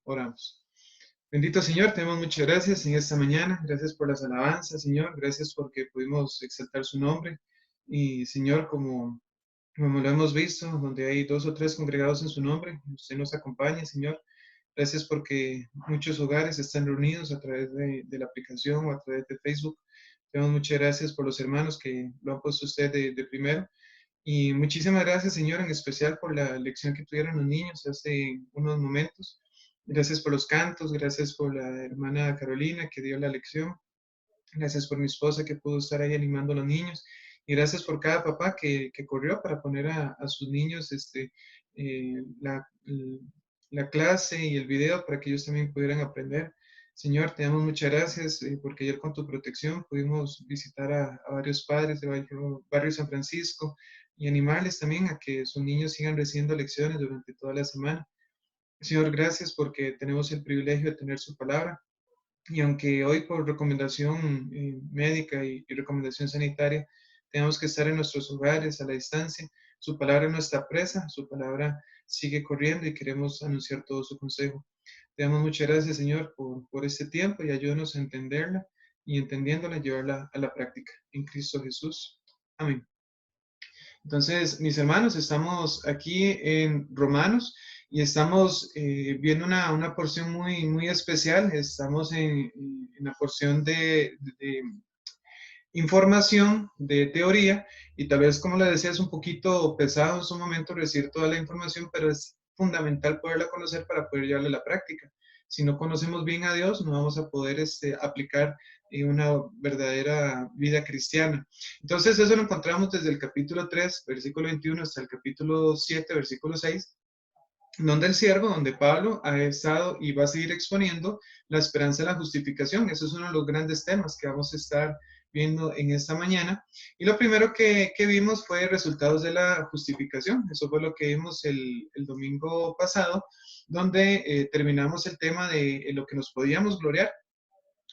Oramos. Bendito Señor, te damos muchas gracias en esta mañana. Gracias por las alabanzas, Señor. Gracias porque pudimos exaltar su nombre. Y Señor, como lo hemos visto, donde hay dos o tres congregados en su nombre, usted nos acompaña, Señor. Gracias porque muchos hogares están reunidos a través de la aplicación o a través de Facebook. Te damos muchas gracias por los hermanos que lo han puesto usted de primero. Y muchísimas gracias, Señor, en especial por la lección que tuvieron los niños hace unos momentos. Gracias por los cantos, gracias por la hermana Carolina que dio la lección. Gracias por mi esposa que pudo estar ahí animando a los niños. Y gracias por cada papá que corrió para poner a sus niños eh, la, la clase y el video para que ellos también pudieran aprender. Señor, te damos muchas gracias porque ayer con tu protección pudimos visitar a varios padres de barrio San Francisco y animarles también a que sus niños sigan recibiendo lecciones durante toda la semana. Señor, gracias porque tenemos el privilegio de tener su palabra. Y aunque hoy por recomendación médica y recomendación sanitaria tenemos que estar en nuestros hogares a la distancia, su palabra no está presa, su palabra sigue corriendo y queremos anunciar todo su consejo. Te damos muchas gracias, Señor, por este tiempo y ayúdanos a entenderla y entendiéndola, llevarla a la práctica. En Cristo Jesús. Amén. Entonces, mis hermanos, estamos aquí en Romanos y estamos viendo una porción muy especial. Estamos en la porción de información, de teoría, y tal vez, como le decía, es un poquito pesado en su momento recibir toda la información, pero es fundamental poderla conocer para poder llevarla a la práctica. Si no conocemos bien a Dios, no vamos a poder aplicar una verdadera vida cristiana. Entonces, eso lo encontramos desde el capítulo 3, versículo 21, hasta el capítulo 7, versículo 6, donde el siervo, donde Pablo ha estado y va a seguir exponiendo la esperanza de la justificación. Eso es uno de los grandes temas que vamos a estar viendo en esta mañana. Y lo primero que vimos fue resultados de la justificación. Eso fue lo que vimos el domingo pasado, donde terminamos el tema de lo que nos podíamos gloriar.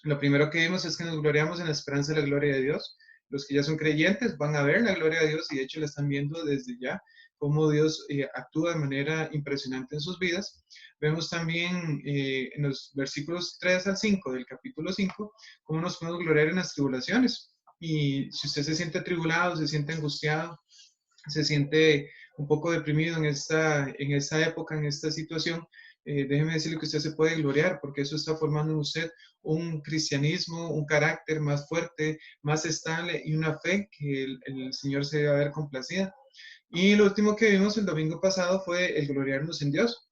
Lo primero que vimos es que nos gloriamos en la esperanza de la gloria de Dios. Los que ya son creyentes van a ver la gloria de Dios y de hecho la están viendo desde ya, cómo Dios actúa de manera impresionante en sus vidas. Vemos también en los versículos 3 al 5 del capítulo 5, cómo nos podemos gloriar en las tribulaciones. Y si usted se siente atribulado, se siente angustiado, se siente un poco deprimido en esta época, en esta situación, déjeme decirle que usted se puede gloriar porque eso está formando en usted un cristianismo, un carácter más fuerte, más estable y una fe que el Señor se debe haber complacido. Y lo último que vimos el domingo pasado fue el gloriarnos en Dios.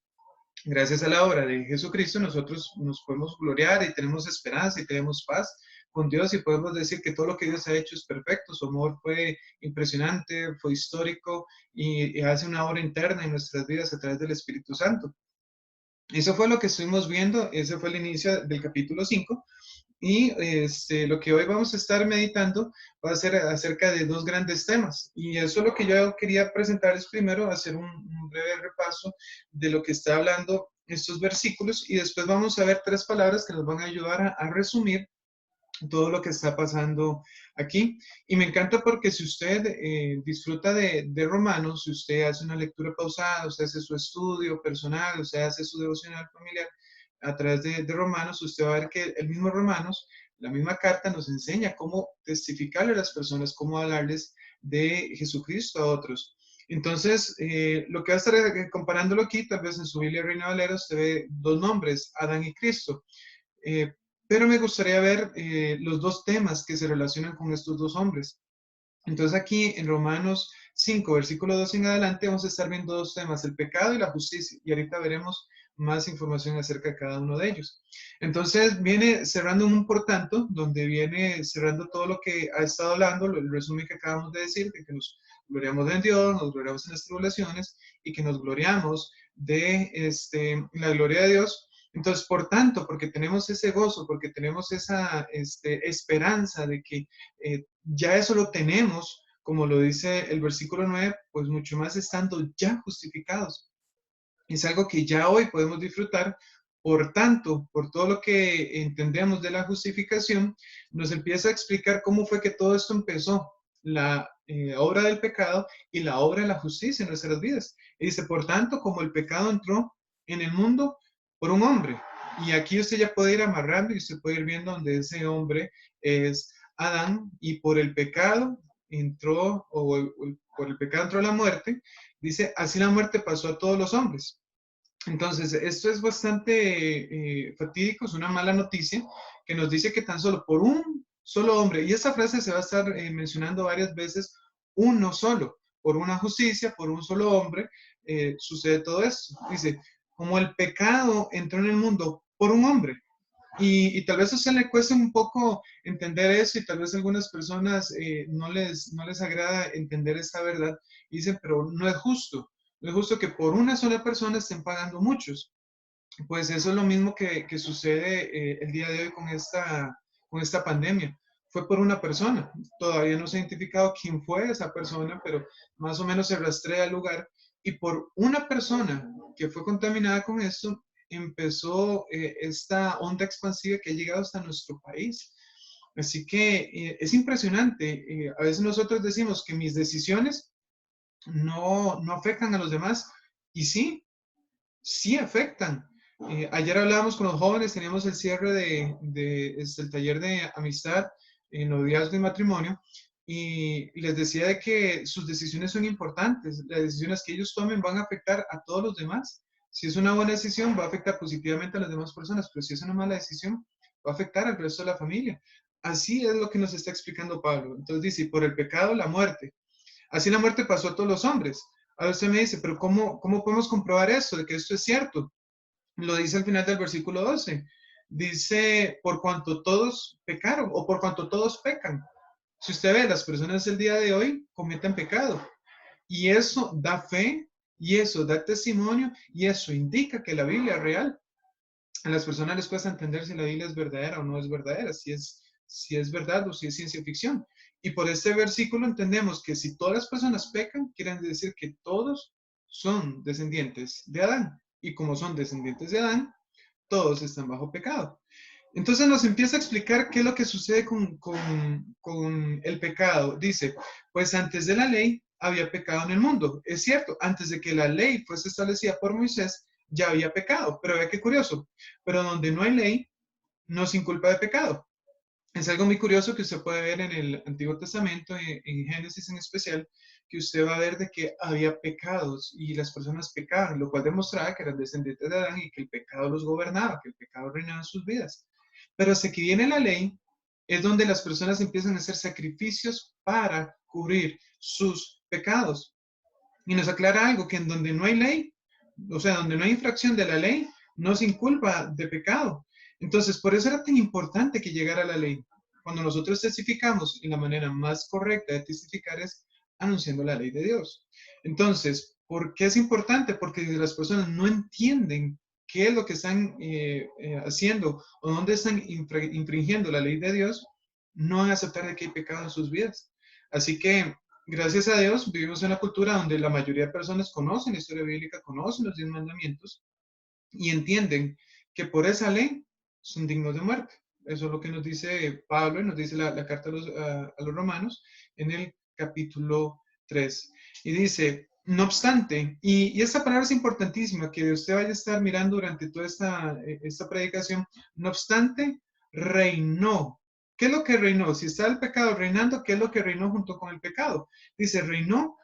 Gracias a la obra de Jesucristo, nosotros nos podemos gloriar y tenemos esperanza y tenemos paz con Dios y podemos decir que todo lo que Dios ha hecho es perfecto. Su amor fue impresionante, fue histórico y hace una obra interna en nuestras vidas a través del Espíritu Santo. Eso fue lo que estuvimos viendo, ese fue el inicio del capítulo 5 y lo que hoy vamos a estar meditando va a ser acerca de dos grandes temas. Y eso es lo que yo quería presentarles primero, hacer un breve repaso de lo que está hablando estos versículos y después vamos a ver tres palabras que nos van a ayudar a resumir todo lo que está pasando aquí. Y me encanta porque si usted disfruta de Romanos, si usted hace una lectura pausada, usted hace su estudio personal, usted hace su devocional familiar a través de Romanos, usted va a ver que el mismo Romanos, la misma carta nos enseña cómo testificarle a las personas, cómo hablarles de Jesucristo a otros. Entonces, lo que va a estar comparándolo aquí, tal vez en su Biblia Reina Valera, usted ve dos nombres, Adán y Cristo. Eh, pero me gustaría ver los dos temas que se relacionan con estos dos hombres. Entonces aquí en Romanos 5, versículo 2 en adelante, vamos a estar viendo dos temas, el pecado y la justicia. Y ahorita veremos más información acerca de cada uno de ellos. Entonces viene cerrando un por tanto, donde viene cerrando todo lo que ha estado hablando, el resumen que acabamos de decir, de que nos gloriamos en Dios, nos gloriamos en las tribulaciones y que nos gloriamos de la gloria de Dios. Entonces, por tanto, porque tenemos ese gozo, porque tenemos esa esperanza de que ya eso lo tenemos, como lo dice el versículo 9, pues mucho más estando ya justificados. Es algo que ya hoy podemos disfrutar. Por tanto, por todo lo que entendemos de la justificación, nos empieza a explicar cómo fue que todo esto empezó, la obra del pecado y la obra de la justicia en nuestras vidas. Y dice, por tanto, como el pecado entró en el mundo por un hombre. Y aquí usted ya puede ir amarrando y usted puede ir viendo donde ese hombre es Adán y por el pecado entró, por el pecado entró la muerte. Dice, así la muerte pasó a todos los hombres. Entonces, esto es bastante fatídico, es una mala noticia que nos dice que tan solo por un solo hombre, y esta frase se va a estar mencionando varias veces, uno solo, por una justicia, por un solo hombre, sucede todo esto. Dice, como el pecado entró en el mundo por un hombre, y tal vez a usted le cueste un poco entender eso y tal vez a algunas personas no les agrada entender esta verdad. Y dicen, pero no es justo. No es justo que por una sola persona estén pagando muchos. Pues eso es lo mismo que sucede el día de hoy con esta pandemia. Fue por una persona. Todavía no se ha identificado quién fue esa persona, pero más o menos se rastrea el lugar. Y por una persona que fue contaminada con esto, empezó esta onda expansiva que ha llegado hasta nuestro país. Así que es impresionante. A veces nosotros decimos que mis decisiones no afectan a los demás. Y sí, sí afectan. Ayer hablábamos con los jóvenes, teníamos el cierre el taller de amistad, noviazgo y matrimonio, y les decía de que sus decisiones son importantes. Las decisiones que ellos tomen van a afectar a todos los demás. Si es una buena decisión, va a afectar positivamente a las demás personas, pero si es una mala decisión, va a afectar al resto de la familia. Así es lo que nos está explicando Pablo. Entonces dice, por el pecado, la muerte. Así la muerte pasó a todos los hombres. Ahora usted me dice, pero ¿cómo podemos comprobar eso, de que esto es cierto? Lo dice al final del versículo 12. Dice, por cuanto todos pecaron o por cuanto todos pecan. Si usted ve, las personas del día de hoy cometen pecado. Y eso da fe, y eso da testimonio, y eso indica que la Biblia es real. A las personas les cuesta entender si la Biblia es verdadera o no es verdadera, si es verdad o si es ciencia ficción. Y por este versículo entendemos que si todas las personas pecan, quieren decir que todos son descendientes de Adán. Y como son descendientes de Adán, todos están bajo pecado. Entonces nos empieza a explicar qué es lo que sucede con el pecado. Dice, pues antes de la ley había pecado en el mundo. Es cierto, antes de que la ley fuese establecida por Moisés, ya había pecado. Pero ve qué curioso. Pero donde no hay ley, no se inculpa de pecado. Es algo muy curioso que usted puede ver en el Antiguo Testamento, en Génesis en especial, que usted va a ver de que había pecados y las personas pecaban, lo cual demostraba que eran descendientes de Adán y que el pecado los gobernaba, que el pecado reinaba en sus vidas. Pero hasta que viene la ley, es donde las personas empiezan a hacer sacrificios para cubrir sus pecados. Y nos aclara algo, que en donde no hay ley, o sea, donde no hay infracción de la ley, no se inculpa de pecado. Entonces, por eso era tan importante que llegara la ley. Cuando nosotros testificamos, y la manera más correcta de testificar es anunciando la ley de Dios. Entonces, ¿por qué es importante? Porque si las personas no entienden qué es lo que están haciendo o dónde están infringiendo la ley de Dios, no van a aceptar de que hay pecado en sus vidas. Así que gracias a Dios, vivimos en una cultura donde la mayoría de personas conocen la historia bíblica, conocen los 10 mandamientos y entienden que por esa ley son dignos de muerte. Eso es lo que nos dice Pablo y nos dice la carta a los romanos en el capítulo 3. Y dice, no obstante, y esta palabra es importantísima, que usted vaya a estar mirando durante toda esta predicación, no obstante, reinó. ¿Qué es lo que reinó? Si está el pecado reinando, ¿qué es lo que reinó junto con el pecado? Dice, reinó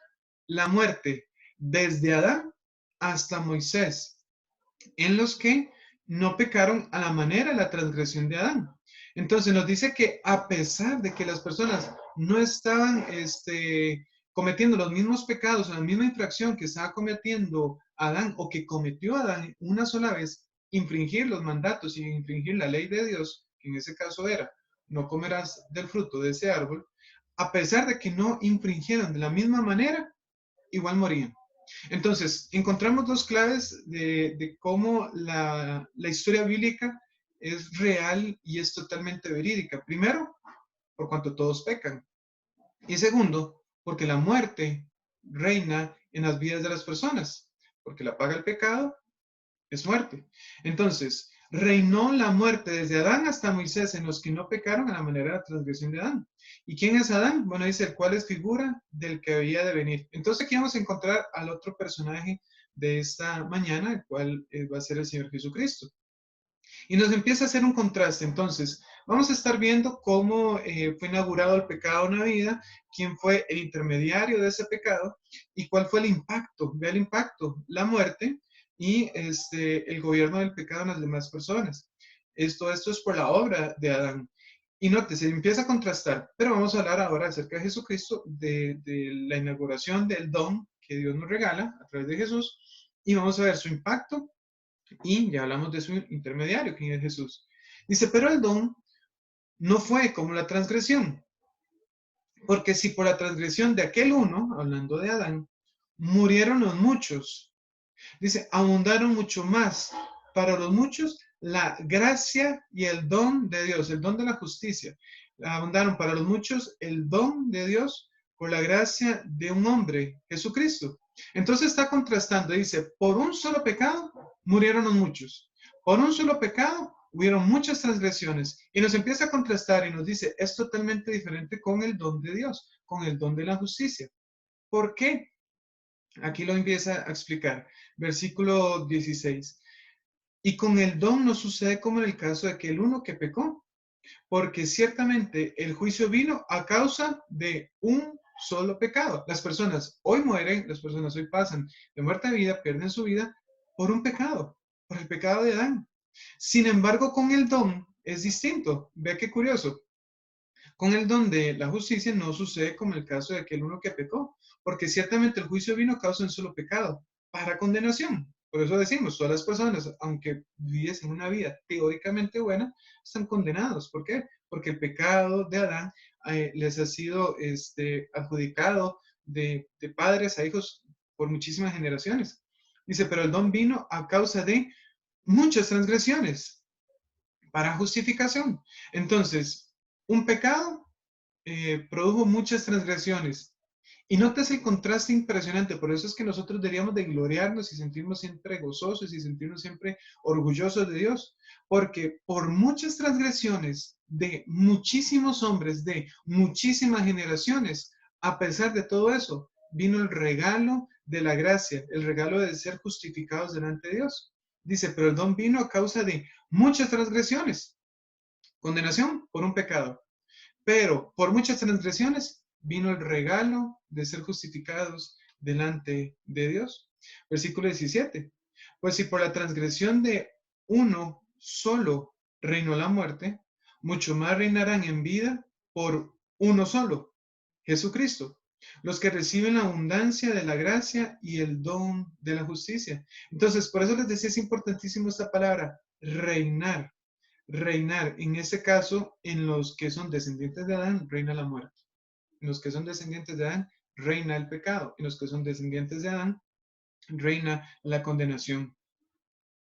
la muerte desde Adán hasta Moisés, en los que no pecaron a la manera de la transgresión de Adán. Entonces nos dice que a pesar de que las personas no estaban cometiendo los mismos pecados, la misma infracción que estaba cometiendo Adán o que cometió Adán una sola vez, infringir los mandatos y infringir la ley de Dios, que en ese caso era, no comerás del fruto de ese árbol, a pesar de que no infringieron de la misma manera, igual morían. Entonces, encontramos dos claves de cómo la historia bíblica es real y es totalmente verídica. Primero, por cuanto todos pecan. Y segundo, porque la muerte reina en las vidas de las personas. Porque la paga el pecado es muerte. Entonces, reinó la muerte desde Adán hasta Moisés en los que no pecaron a la manera de la transgresión de Adán. ¿Y quién es Adán? Bueno, dice el cual es figura del que había de venir. Entonces aquí vamos a encontrar al otro personaje de esta mañana, el cual va a ser el Señor Jesucristo. Y nos empieza a hacer un contraste. Entonces, vamos a estar viendo cómo fue inaugurado el pecado en la vida, quién fue el intermediario de ese pecado y cuál fue el impacto. Vea el impacto, la muerte y el gobierno del pecado en las demás personas. Esto es por la obra de Adán. Y note, se empieza a contrastar, pero vamos a hablar ahora acerca de Jesucristo, de la inauguración del don que Dios nos regala a través de Jesús, y vamos a ver su impacto y ya hablamos de su intermediario, quien es Jesús. Dice, pero el don no fue como la transgresión, porque si por la transgresión de aquel uno, hablando de Adán, murieron los muchos, dice, abundaron mucho más para los muchos la gracia y el don de Dios, el don de la justicia. Abundaron para los muchos el don de Dios por la gracia de un hombre, Jesucristo. Entonces está contrastando, dice, por un solo pecado murieron los muchos. Por un solo pecado hubieron muchas transgresiones. Y nos empieza a contrastar y nos dice, es totalmente diferente con el don de Dios, con el don de la justicia. ¿Por qué? Aquí lo empieza a explicar. Versículo 16. Y con el don no sucede como en el caso de aquel uno que pecó, porque ciertamente el juicio vino a causa de un solo pecado. Las personas hoy mueren, las personas hoy pasan de muerte a vida, pierden su vida por un pecado, por el pecado de Adán. Sin embargo, con el don es distinto. Ve qué curioso. Con el don de la justicia no sucede como el caso de aquel uno que pecó, porque ciertamente el juicio vino a causa de un solo pecado, para condenación. Por eso decimos, todas las personas, aunque viviesen una vida teóricamente buena, están condenados. ¿Por qué? Porque el pecado de Adán les ha sido adjudicado de padres a hijos por muchísimas generaciones. Dice, pero el don vino a causa de muchas transgresiones, para justificación. Entonces, un pecado produjo muchas transgresiones. Y notas el contraste impresionante, por eso es que nosotros deberíamos de gloriarnos y sentirnos siempre gozosos y sentirnos siempre orgullosos de Dios, porque por muchas transgresiones de muchísimos hombres, de muchísimas generaciones, a pesar de todo eso, vino el regalo de la gracia, el regalo de ser justificados delante de Dios. Dice, pero el don vino a causa de muchas transgresiones, condenación por un pecado. Pero por muchas transgresiones vino el regalo de ser justificados delante de Dios. Versículo 17. Pues si por la transgresión de uno solo reinó la muerte, mucho más reinarán en vida por uno solo, Jesucristo, los que reciben la abundancia de la gracia y el don de la justicia. Entonces, por eso les decía, es importantísimo esta palabra, reinar. Reinar, en este caso, en los que son descendientes de Adán, reina la muerte. En los que son descendientes de Adán, reina el pecado. En los que son descendientes de Adán, reina la condenación.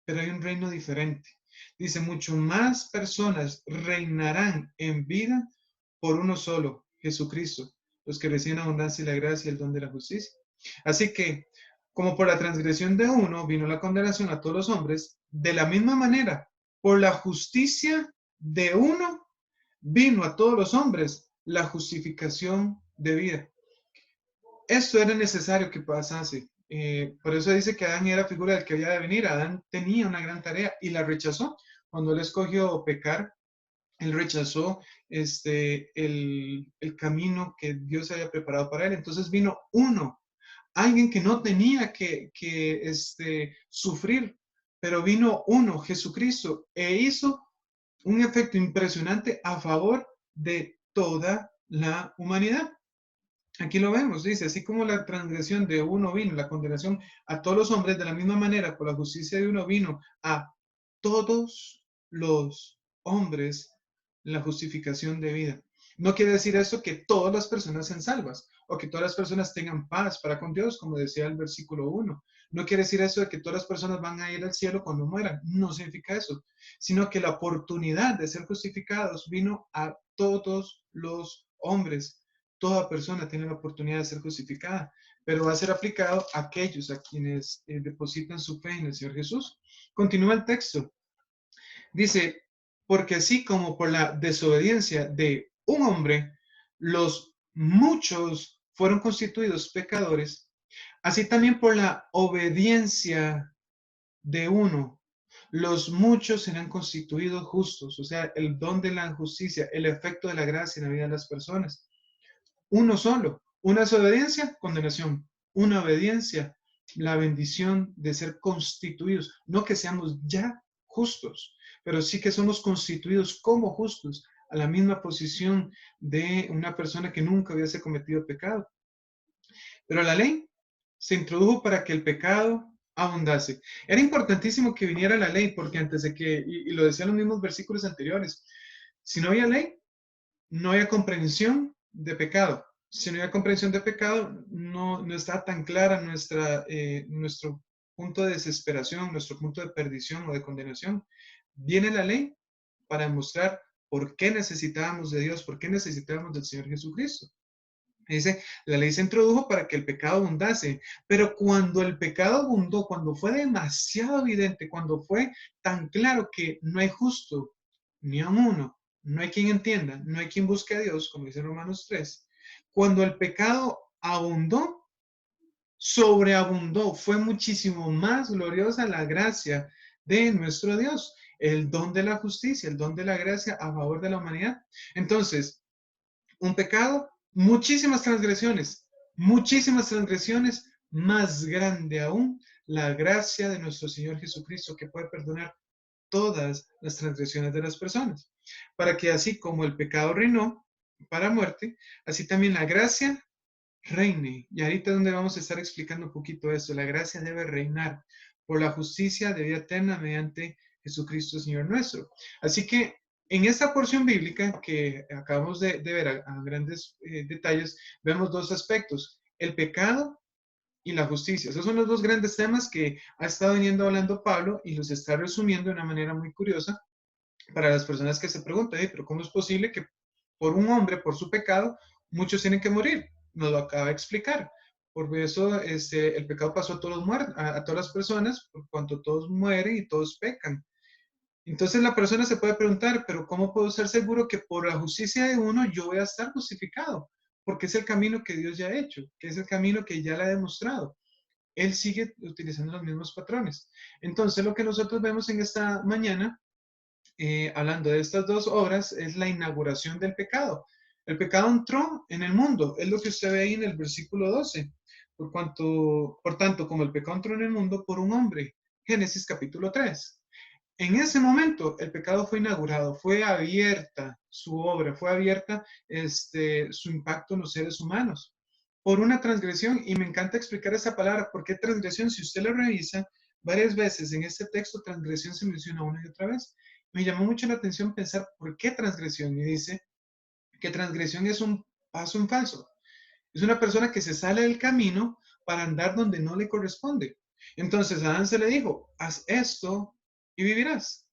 Pero hay un reino diferente. Dice, mucho más personas reinarán en vida por uno solo, Jesucristo, los que reciben abundancia y la gracia y el don de la justicia. Así que, como por la transgresión de uno vino la condenación a todos los hombres, de la misma manera, por la justicia de uno vino a todos los hombres la justificación de vida. Esto era necesario que pasase. Por eso dice que Adán era figura del que había de venir. Adán tenía una gran tarea y la rechazó. Cuando él escogió pecar, él rechazó el camino que Dios había preparado para él. Entonces vino uno, alguien que no tenía que sufrir, pero vino uno, Jesucristo, e hizo un efecto impresionante a favor de toda la humanidad. Aquí lo vemos, dice, así como la transgresión de uno vino, la condenación a todos los hombres, de la misma manera, por la justicia de uno vino a todos los hombres la justificación de vida. No quiere decir eso que todas las personas sean salvas o que todas las personas tengan paz para con Dios, como decía el versículo 1. No quiere decir eso de que todas las personas van a ir al cielo cuando mueran. No significa eso, sino que la oportunidad de ser justificados vino a todos los hombres. Toda persona tiene la oportunidad de ser justificada, pero va a ser aplicado a aquellos a quienes depositan su fe en el Señor Jesús. Continúa el texto. Dice, porque así como por la desobediencia de un hombre, los muchos fueron constituidos pecadores, Así también por la obediencia de uno, los muchos serán constituidos justos, o sea, el don de la justicia, el efecto de la gracia en la vida de las personas. Uno solo, una desobediencia, condenación, una obediencia, la bendición de ser constituidos, no que seamos ya justos, pero sí que somos constituidos como justos a la misma posición de una persona que nunca hubiese cometido pecado. Pero la ley se introdujo para que el pecado abundase. Era importantísimo que viniera la ley, porque antes de que, y lo decían los mismos versículos anteriores, si no había ley, no había comprensión de pecado. Si no había comprensión de pecado, no está tan clara nuestro punto de desesperación, nuestro punto de perdición o de condenación. Viene la ley para demostrar por qué necesitábamos de Dios, por qué necesitábamos del Señor Jesucristo. Dice, la ley se introdujo para que el pecado abundase, pero cuando el pecado abundó, cuando fue demasiado evidente, cuando fue tan claro que no hay justo ni a uno, no hay quien entienda, no hay quien busque a Dios, como dice Romanos 3, cuando el pecado abundó, sobreabundó, fue muchísimo más gloriosa la gracia de nuestro Dios, el don de la justicia, el don de la gracia a favor de la humanidad. Entonces, un pecado, muchísimas transgresiones, más grande aún la gracia de nuestro Señor Jesucristo que puede perdonar todas las transgresiones de las personas. Para que así como el pecado reinó para muerte, así también la gracia reine. Y ahorita es donde vamos a estar explicando un poquito esto. La gracia debe reinar por la justicia de vida eterna mediante Jesucristo Señor nuestro. Así que en esta porción bíblica que acabamos de ver a grandes detalles, vemos dos aspectos, el pecado y la justicia. Esos son los dos grandes temas que ha estado viniendo hablando Pablo y los está resumiendo de una manera muy curiosa para las personas que se preguntan, pero ¿cómo es posible que por un hombre, por su pecado, muchos tienen que morir? Nos lo acaba de explicar. Por eso el pecado pasó a, a todas las personas, por cuanto todos mueren y todos pecan. Entonces la persona se puede preguntar, pero ¿cómo puedo ser seguro que por la justicia de uno yo voy a estar justificado? Porque es el camino que Dios ya ha hecho, que es el camino que ya le ha demostrado. Él sigue utilizando los mismos patrones. Entonces lo que nosotros vemos en esta mañana hablando de estas dos obras, es la inauguración del pecado. El pecado entró en el mundo, es lo que usted ve ahí en el versículo 12. Por tanto, como el pecado entró en el mundo por un hombre. Génesis capítulo 3. En ese momento el pecado fue inaugurado, fue abierta su obra, fue abierta su impacto en los seres humanos por una transgresión. Y me encanta explicar esa palabra. ¿Por qué transgresión? Si usted lo revisa varias veces en este texto, transgresión se menciona una y otra vez. Me llamó mucho la atención pensar por qué transgresión. Y dice que transgresión es un paso en falso. Es una persona que se sale del camino para andar donde no le corresponde. Entonces a Adán se le dijo, haz esto y vivirás.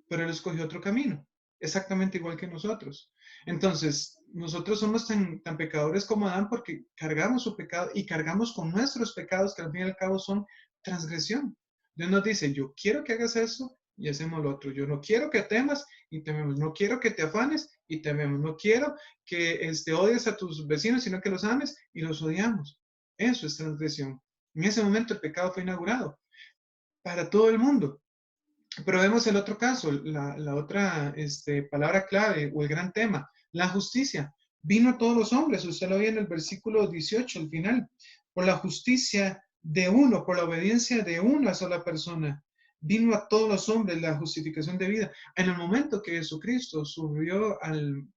Pero él escogió otro camino, exactamente igual que nosotros. Entonces, nosotros somos tan pecadores como Adán porque cargamos su pecado y cargamos con nuestros pecados que al fin y al cabo son transgresión. Dios nos dice, yo quiero que hagas eso y hacemos lo otro. Yo no quiero que temas y tememos. No quiero que te afanes y tememos. No quiero que odies a tus vecinos, sino que los ames y los odiamos. Eso es transgresión. En ese momento el pecado fue inaugurado para todo el mundo. Pero vemos el otro caso, la otra palabra clave o el gran tema, la justicia. Vino a todos los hombres, usted lo ve en el versículo 18, al final, por la justicia de uno, por la obediencia de una sola persona. Vino a todos los hombres la justificación de vida. En el momento que Jesucristo subió al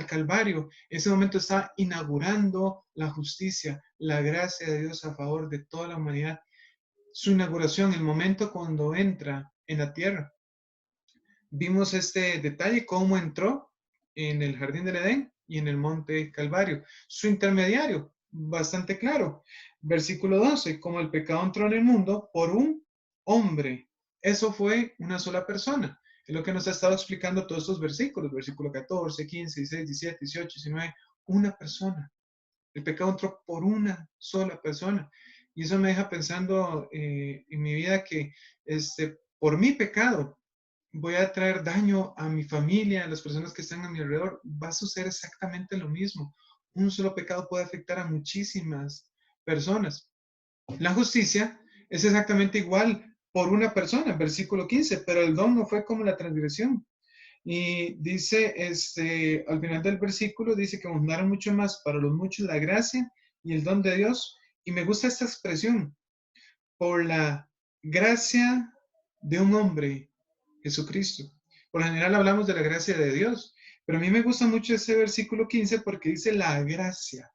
Calvario, en ese momento está inaugurando la justicia, la gracia de Dios a favor de toda la humanidad. Su inauguración, el momento cuando entra en la tierra. Vimos este detalle, cómo entró en el jardín del Edén y en el monte Calvario. Su intermediario, bastante claro. Versículo 12, como el pecado entró en el mundo por un hombre. Eso fue una sola persona. Es lo que nos ha estado explicando todos estos versículos, versículo 14, 15, 16, 17, 18, 19, una persona. El pecado entró por una sola persona. Y eso me deja pensando en mi vida que por mi pecado voy a traer daño a mi familia, a las personas que están a mi alrededor. Va a suceder exactamente lo mismo. Un solo pecado puede afectar a muchísimas personas. La justicia es exactamente igual por una persona, versículo 15, pero el don no fue como la transgresión. Y dice, al final del versículo, dice que abundaron mucho más para los muchos la gracia y el don de Dios. Y me gusta esta expresión, por la gracia de un hombre, Jesucristo. Por lo general hablamos de la gracia de Dios, pero a mí me gusta mucho ese versículo 15 porque dice la gracia.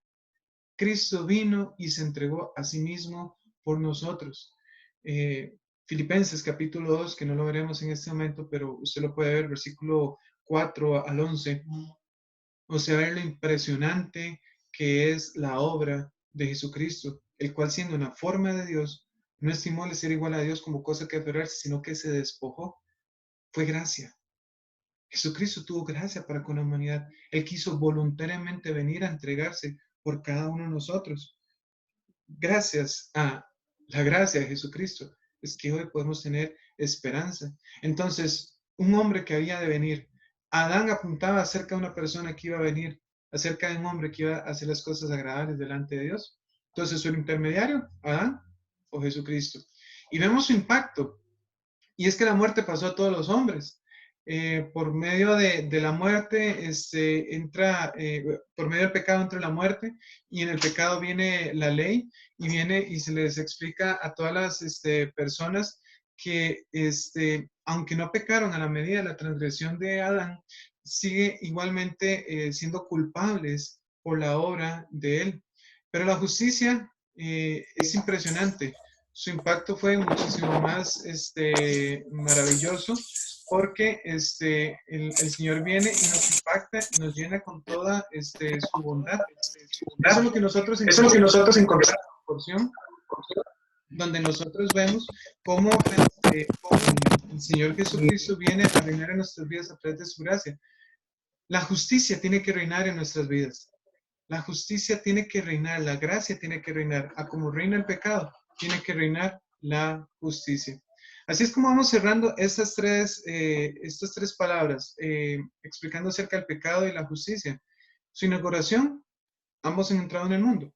Cristo vino y se entregó a sí mismo por nosotros. Eh, Filipenses capítulo 2, que no lo veremos en este momento, pero usted lo puede ver, versículo 4 al 11. O sea, ver lo impresionante que es la obra de Jesucristo, el cual siendo una forma de Dios, no estimó el ser igual a Dios como cosa que aferrarse, sino que se despojó. Fue gracia. Jesucristo tuvo gracia para con la humanidad. Él quiso voluntariamente venir a entregarse por cada uno de nosotros. Gracias a la gracia de Jesucristo es que hoy podemos tener esperanza. Entonces, un hombre que había de venir, Adán apuntaba acerca de una persona que iba a venir, acerca de un hombre que iba a hacer las cosas agradables delante de Dios. Entonces, ¿su intermediario, Adán o Jesucristo? Y vemos su impacto. Y es que la muerte pasó a todos los hombres. Por medio de la muerte, por medio del pecado entra la muerte, y en el pecado viene la ley, y viene y se les explica a todas las personas que, aunque no pecaron a la medida de la transgresión de Adán, sigue igualmente siendo culpables por la obra de él. Pero la justicia es impresionante. Su impacto fue muchísimo más maravilloso porque el Señor viene y nos impacta y nos llena con toda su bondad. Eso es lo que nosotros Eso es lo que encontramos nosotros en esta encontramos. porción, donde nosotros vemos cómo el Señor Jesucristo viene a reinar en nuestras vidas a través de su gracia. La justicia tiene que reinar en nuestras vidas. La justicia tiene que reinar, la gracia tiene que reinar. A como reina el pecado, tiene que reinar la justicia. Así es como vamos cerrando estas tres palabras, explicando acerca del pecado y la justicia. Su inauguración, ambos han entrado en el mundo.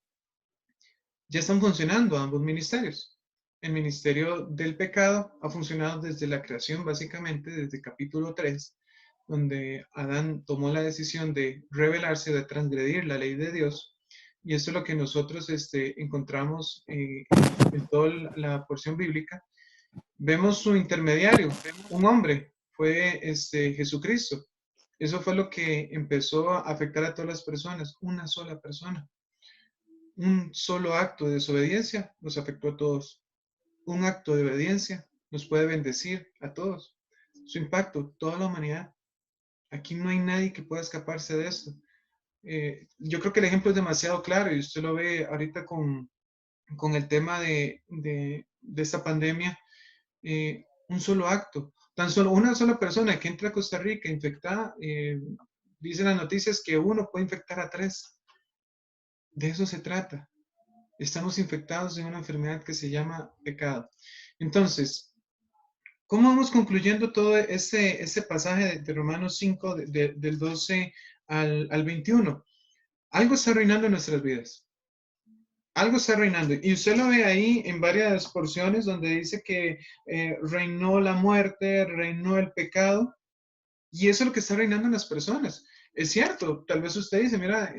Ya están funcionando ambos ministerios. El ministerio del pecado ha funcionado desde la creación, básicamente, desde capítulo 3, donde Adán tomó la decisión de rebelarse, de transgredir la ley de Dios. Y esto es lo que nosotros encontramos en toda la porción bíblica. Vemos su intermediario, un hombre, fue Jesucristo. Eso fue lo que empezó a afectar a todas las personas, una sola persona. Un solo acto de desobediencia nos afectó a todos. Un acto de obediencia nos puede bendecir a todos. Su impacto, toda la humanidad. Aquí no hay nadie que pueda escaparse de esto. Yo creo que el ejemplo es demasiado claro y usted lo ve ahorita con el tema de esta pandemia. Un solo acto, tan solo una sola persona que entra a Costa Rica infectada, dicen las noticias que uno puede infectar a tres. De eso se trata. Estamos infectados de una enfermedad que se llama pecado. Entonces, ¿cómo vamos concluyendo todo ese pasaje de Romanos 5, del 12 al 21? Algo está reinando en nuestras vidas. Algo está reinando. Y usted lo ve ahí en varias porciones donde dice que reinó la muerte, reinó el pecado. Y eso es lo que está reinando en las personas. Es cierto, tal vez usted dice, mira,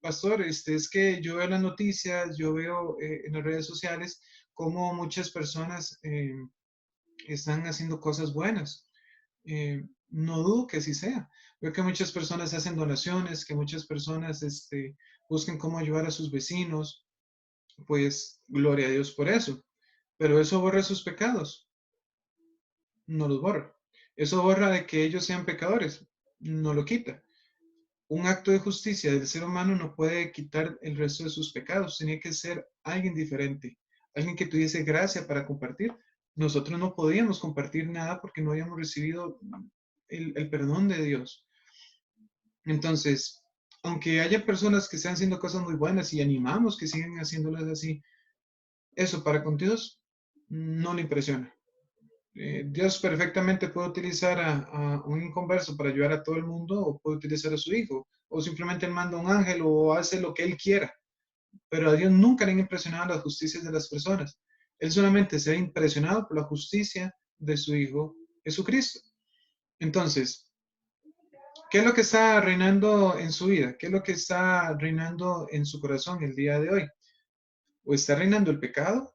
pastor, es que yo veo las noticias, yo veo en las redes sociales cómo muchas personas están haciendo cosas buenas. No dudo que así sea. Veo que muchas personas hacen donaciones, que muchas personas buscan cómo ayudar a sus vecinos. Pues gloria a Dios por eso. Pero eso borra sus pecados. No los borra. Eso borra de que ellos sean pecadores. No lo quita. Un acto de justicia del ser humano no puede quitar el resto de sus pecados. Tiene que ser alguien diferente, alguien que tuviese gracia para compartir. Nosotros no podíamos compartir nada porque no habíamos recibido el perdón de Dios. Entonces, aunque haya personas que están haciendo cosas muy buenas y animamos que sigan haciéndolas así, eso para con Dios no le impresiona. Dios perfectamente puede utilizar a un inconverso para ayudar a todo el mundo, o puede utilizar a su hijo, o simplemente él manda un ángel o hace lo que él quiera. pero a Dios nunca le han impresionado las justicias de las personas. Él solamente se ha impresionado por la justicia de su Hijo Jesucristo. Entonces, ¿qué es lo que está reinando en su vida? ¿Qué es lo que está reinando en su corazón el día de hoy? ¿O está reinando el pecado?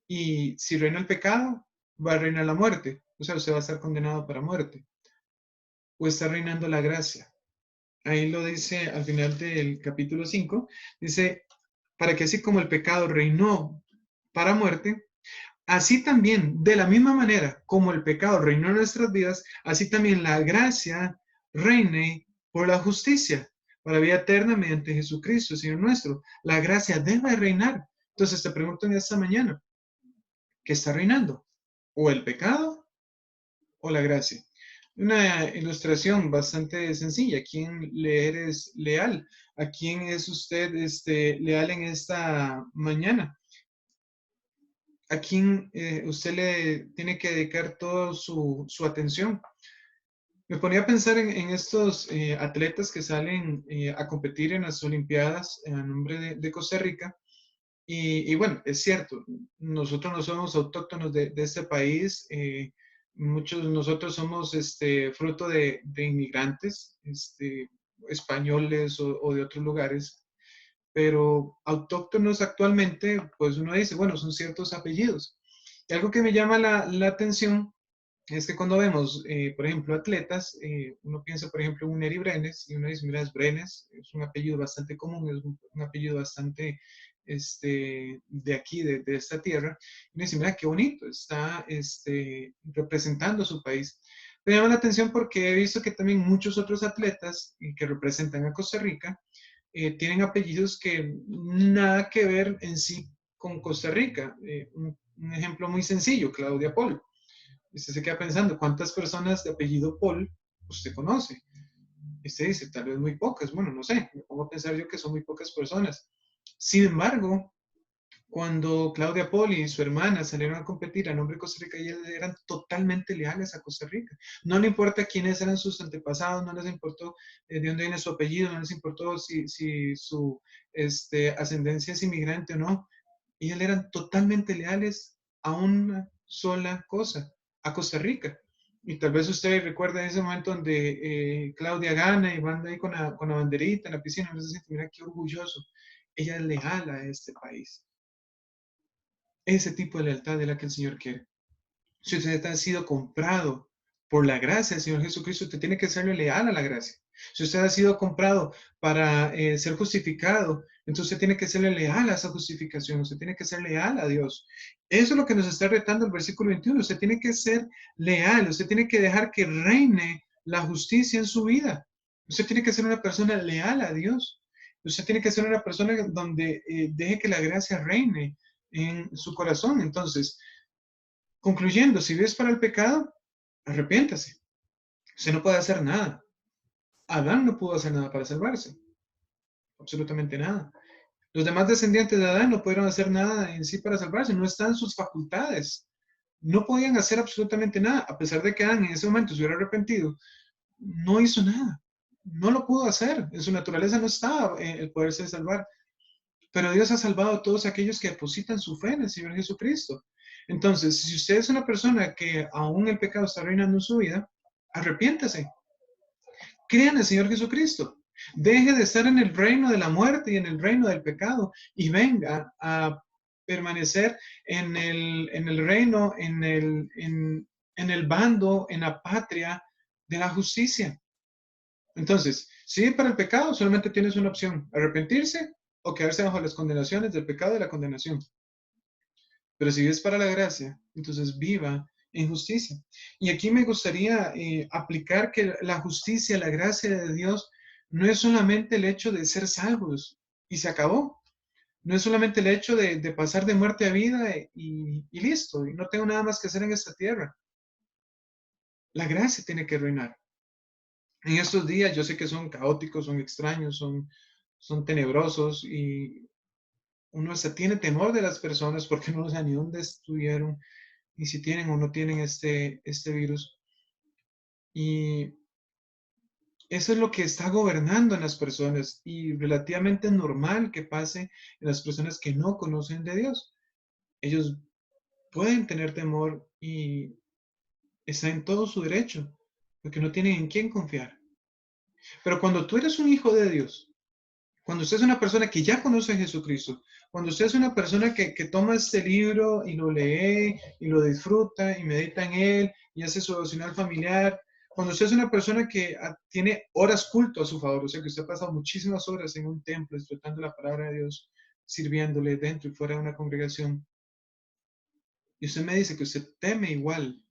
Y si reina el pecado, va a reinar la muerte. O sea, usted va a estar condenado para muerte. ¿O está reinando la gracia? Ahí lo dice al final del capítulo 5. Dice, para que así como el pecado reinó para muerte, así también, de la misma manera como el pecado reinó en nuestras vidas, así también la gracia reine por la justicia, para vida eterna mediante Jesucristo, Señor nuestro. La gracia debe reinar. Entonces te pregunto en esta mañana, ¿qué está reinando? ¿O el pecado o la gracia? Una ilustración bastante sencilla. ¿A quién le eres leal? ¿A quién es usted leal en esta mañana? ¿A quién usted le tiene que dedicar toda su atención? Me ponía a pensar en estos atletas que salen a competir en las Olimpiadas a nombre de Costa Rica. Y bueno, es cierto, nosotros no somos autóctonos de este país. Muchos de nosotros somos fruto de inmigrantes españoles o de otros lugares, pero autóctonos actualmente, pues uno dice, bueno, son ciertos apellidos. Y algo que me llama la atención es que cuando vemos, por ejemplo, atletas, uno piensa, por ejemplo, en un Eri Brenes, y uno dice, mira, es Brenes, es un apellido bastante común, es un apellido bastante de aquí, de esta tierra. Y uno dice, mira, qué bonito, está representando a su país. Me llama la atención porque he visto que también muchos otros atletas que representan a Costa Rica tienen apellidos que nada que ver en sí con Costa Rica. Un ejemplo muy sencillo, Claudia Pol. Usted se queda pensando, ¿cuántas personas de apellido Paul usted conoce? Y usted dice, tal vez muy pocas. Bueno, no sé, me pongo a pensar yo que son muy pocas personas. Sin embargo, cuando Claudia Paul y su hermana salieron a competir a nombre de Costa Rica, ellas eran totalmente leales a Costa Rica. No le importa quiénes eran sus antepasados, no les importó de dónde viene su apellido, no les importó si su ascendencia es inmigrante o no. Ellas eran totalmente leales a una sola cosa, a Costa Rica. Y tal vez usted recuerda ese momento donde Claudia gana y van ahí con la banderita en la piscina, no se siente, mira qué orgulloso. Ella es leal a este país. Ese tipo de lealtad es la que el Señor quiere. Si usted ha sido comprado por la gracia del Señor Jesucristo, usted tiene que serle leal a la gracia. Si usted ha sido comprado para ser justificado, entonces usted tiene que serle leal a esa justificación, usted tiene que ser leal a Dios. Eso es lo que nos está retando el versículo 21. Usted tiene que ser leal, usted tiene que dejar que reine la justicia en su vida. Usted tiene que ser una persona leal a Dios. Usted tiene que ser una persona donde deje que la gracia reine en su corazón. Entonces, concluyendo, si vives para el pecado, arrepiéntase. Usted no puede hacer nada. Adán no pudo hacer nada para salvarse. Absolutamente nada. Los demás descendientes de Adán no pudieron hacer nada en sí para salvarse. No están sus facultades. No podían hacer absolutamente nada. A pesar de que Adán en ese momento se hubiera arrepentido, no hizo nada. No lo pudo hacer. En su naturaleza no estaba el poderse salvar. Pero Dios ha salvado a todos aquellos que depositan su fe en el Señor Jesucristo. Entonces, si usted es una persona que aún el pecado está reinando en su vida, arrepiéntase. Crea en el Señor Jesucristo. Deje de estar en el reino de la muerte y en el reino del pecado y venga a permanecer en el reino, en el bando, en la patria de la justicia. Entonces, si para el pecado solamente tienes una opción, arrepentirse o quedarse bajo las condenaciones del pecado y la condenación. Pero si vives para la gracia, entonces viva en justicia. Y aquí me gustaría aplicar que la justicia, la gracia de Dios, no es solamente el hecho de ser salvos y se acabó. No es solamente el hecho de pasar de muerte a vida y listo, y no tengo nada más que hacer en esta tierra. La gracia tiene que reinar. En estos días yo sé que son caóticos, son extraños, son tenebrosos y uno hasta tiene temor de las personas porque no sabe ni dónde estuvieron, ni si tienen o no tienen este virus. Y Eso es lo que está gobernando en las personas y relativamente normal que pase en las personas que no conocen de Dios. Ellos pueden tener temor y está en todo su derecho, porque no tienen en quién confiar. Pero cuando tú eres un hijo de Dios, cuando usted es una persona que ya conoce a Jesucristo, cuando usted es una persona que toma este libro y lo lee y lo disfruta y medita en él y hace su devocional familiar, cuando usted es una persona que tiene horas culto a su favor, o sea que usted ha pasado muchísimas horas en un templo disfrutando la palabra de Dios, sirviéndole dentro y fuera de una congregación, y usted me dice que usted teme igual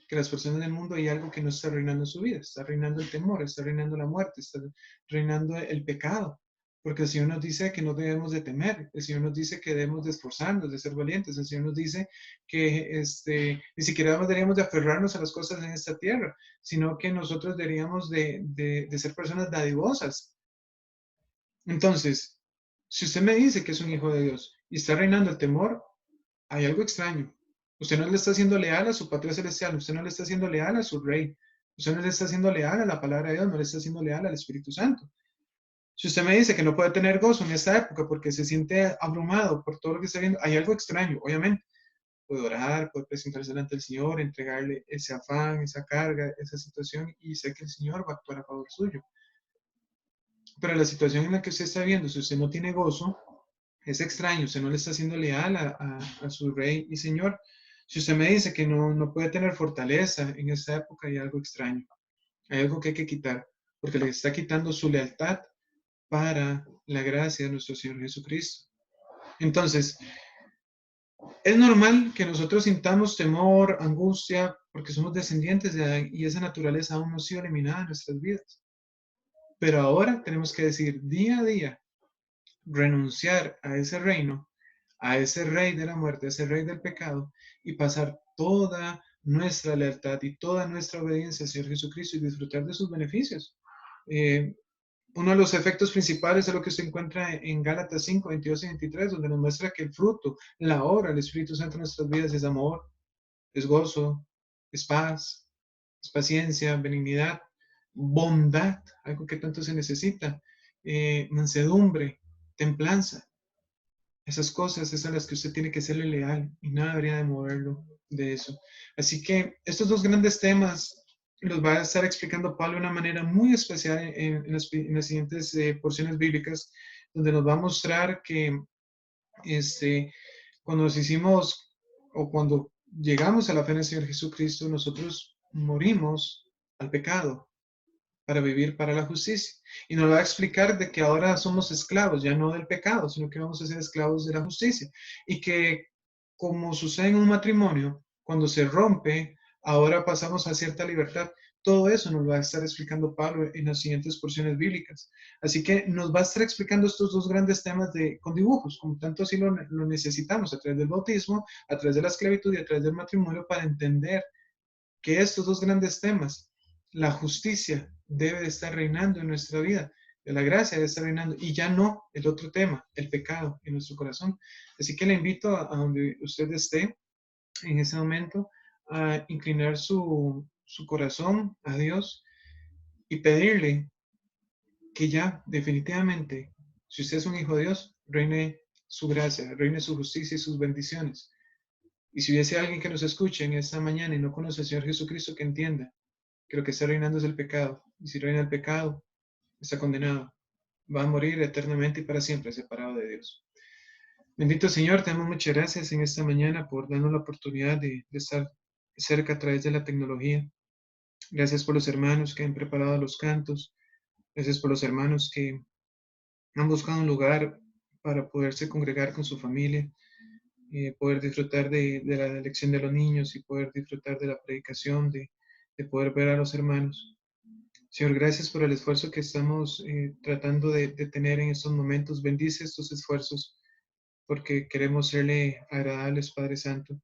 que las personas del mundo, hay algo que no está reinando en su vida, está reinando el temor, está reinando la muerte, está reinando el pecado, porque el Señor nos dice que no debemos de temer, el Señor nos dice que debemos de esforzarnos, de ser valientes, el Señor nos dice que ni siquiera deberíamos de aferrarnos a las cosas en esta tierra, sino que nosotros deberíamos de ser personas dadivosas. Entonces, si usted me dice que es un hijo de Dios y está reinando el temor, hay algo extraño. Usted no le está siendo leal a su patria celestial, usted no le está siendo leal a su rey, usted no le está siendo leal a la palabra de Dios, no le está siendo leal al Espíritu Santo. Si usted me dice que no puede tener gozo en esta época porque se siente abrumado por todo lo que está viendo, hay algo extraño, obviamente. Puede orar, puede presentarse delante del Señor, entregarle ese afán, esa carga, esa situación y sé que el Señor va a actuar a favor suyo. Pero la situación en la que usted está viendo, si usted no tiene gozo, es extraño, usted no le está siendo leal a su rey y señor. Si usted me dice que no puede tener fortaleza en esta época, hay algo extraño, hay algo que hay que quitar, porque le está quitando su lealtad para la gracia de nuestro Señor Jesucristo. Entonces, es normal que nosotros sintamos temor, angustia, porque somos descendientes de Adán y esa naturaleza aún no ha sido eliminada en nuestras vidas. Pero ahora tenemos que decir día a día, renunciar a ese reino, a ese rey de la muerte, a ese rey del pecado, y pasar toda nuestra lealtad y toda nuestra obediencia al Señor Jesucristo y disfrutar de sus beneficios. Eh, Uno de los efectos principales es lo que se encuentra en Gálatas 5, 22 y 23, donde nos muestra que el fruto, la obra del Espíritu Santo en nuestras vidas es amor, es gozo, es paz, es paciencia, benignidad, bondad, algo que tanto se necesita, mansedumbre, templanza. Esas cosas es a las que usted tiene que serle leal y nada debería de moverlo de eso. Así que estos dos grandes temas los va a estar explicando Pablo de una manera muy especial en las siguientes porciones bíblicas, donde nos va a mostrar que este, cuando nos hicimos o cuando llegamos a la fe en el Señor Jesucristo, nosotros morimos al pecado para vivir para la justicia. Y nos va a explicar de que ahora somos esclavos, ya no del pecado, sino que vamos a ser esclavos de la justicia. Y que como sucede en un matrimonio, cuando se rompe, ahora pasamos a cierta libertad. Todo eso nos va a estar explicando Pablo en las siguientes porciones bíblicas. Así que nos va a estar explicando estos dos grandes temas con dibujos, como tanto así lo necesitamos a través del bautismo, a través de la esclavitud y a través del matrimonio para entender que estos dos grandes temas, la justicia debe de estar reinando en nuestra vida, la gracia debe estar reinando y ya no el otro tema, el pecado en nuestro corazón. Así que le invito a donde usted esté en ese momento a inclinar su corazón a Dios y pedirle que ya definitivamente, si usted es un hijo de Dios, reine su gracia, reine su justicia y sus bendiciones. Y si hubiese alguien que nos escuche en esta mañana y no conoce al Señor Jesucristo, que entienda que lo que está reinando es el pecado. Y si reina el pecado, está condenado. Va a morir eternamente y para siempre separado de Dios. Bendito Señor, te damos muchas gracias en esta mañana por darnos la oportunidad de estar cerca a través de la tecnología. Gracias por los hermanos que han preparado los cantos. Gracias por los hermanos que han buscado un lugar para poderse congregar con su familia, poder disfrutar de la lección de los niños y poder disfrutar de la predicación, de poder ver a los hermanos. Señor, gracias por el esfuerzo que estamos tratando de tener en estos momentos. Bendice estos esfuerzos porque queremos serle agradables, Padre Santo.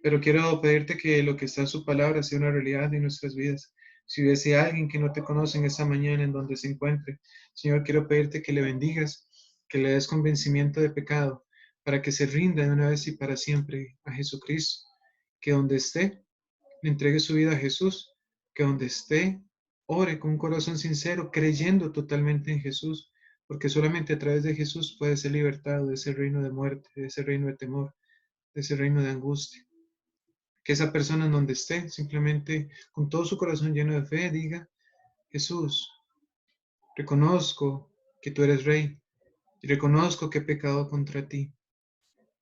Pero quiero pedirte que lo que está en su palabra sea una realidad en nuestras vidas. Si hubiese alguien que no te conoce en esta mañana en donde se encuentre, Señor, quiero pedirte que le bendigas, que le des convencimiento de pecado, para que se rinda de una vez y para siempre a Jesucristo. Que donde esté, le entregue su vida a Jesús. Que donde esté, ore con un corazón sincero, creyendo totalmente en Jesús, porque solamente a través de Jesús puede ser libertado de ese reino de muerte, de ese reino de temor, de ese reino de angustia. Que esa persona en donde esté, simplemente con todo su corazón lleno de fe, diga: Jesús, reconozco que tú eres Rey y reconozco que he pecado contra ti.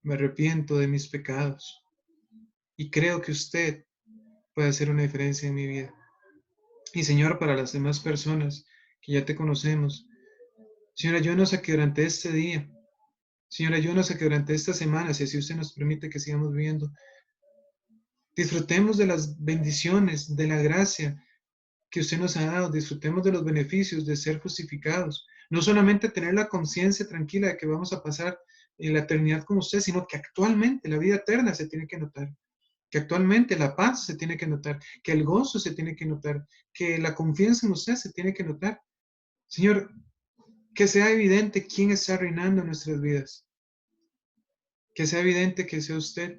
Me arrepiento de mis pecados y creo que usted puede hacer una diferencia en mi vida. Y Señor, para las demás personas que ya te conocemos, Señor, ayúdanos a que durante este día, Señor, ayúdanos a que durante esta semana, si así usted nos permite que sigamos viviendo, disfrutemos de las bendiciones, de la gracia que usted nos ha dado, disfrutemos de los beneficios de ser justificados. No solamente tener la conciencia tranquila de que vamos a pasar en la eternidad con usted, sino que actualmente la vida eterna se tiene que notar, que actualmente la paz se tiene que notar, que el gozo se tiene que notar, que la confianza en usted se tiene que notar. Señor, que sea evidente quién está reinando en nuestras vidas, que sea evidente que sea usted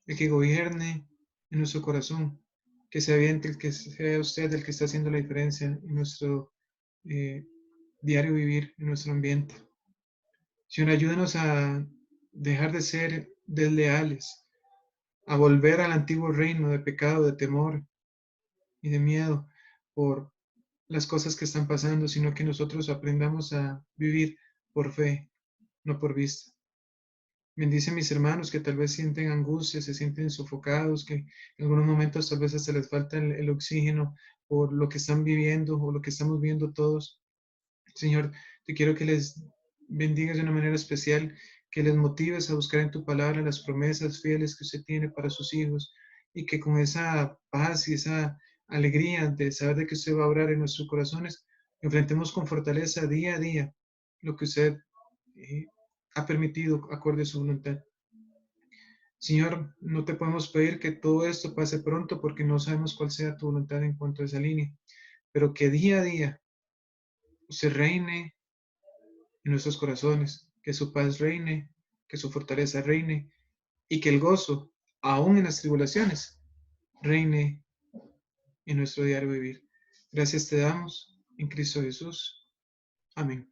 el que gobierne en nuestro corazón, que sea evidente el que sea usted el que está haciendo la diferencia en nuestro eh, diario vivir, en nuestro ambiente. Señor, ayúdanos a dejar de ser desleales, a volver al antiguo reino de pecado, de temor y de miedo por las cosas que están pasando, sino que nosotros aprendamos a vivir por fe, no por vista. Bendice a mis hermanos que tal vez sienten angustia, se sienten sofocados, que en algunos momentos tal vez hasta les falta el oxígeno por lo que están viviendo o lo que estamos viendo todos. Señor, te quiero que les bendigas de una manera especial, que les motives a buscar en tu palabra las promesas fieles que usted tiene para sus hijos y que con esa paz y esa alegría de saber de que usted va a obrar en nuestros corazones, enfrentemos con fortaleza día a día lo que usted eh, ha permitido acorde a su voluntad. Señor, no te podemos pedir que todo esto pase pronto porque no sabemos cuál sea tu voluntad en cuanto a esa línea, pero que día a día usted reine en nuestros corazones, que su paz reine, que su fortaleza reine y que el gozo, aún en las tribulaciones, reine en nuestro diario vivir. Gracias te damos en Cristo Jesús. Amén.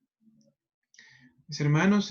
Mis hermanos,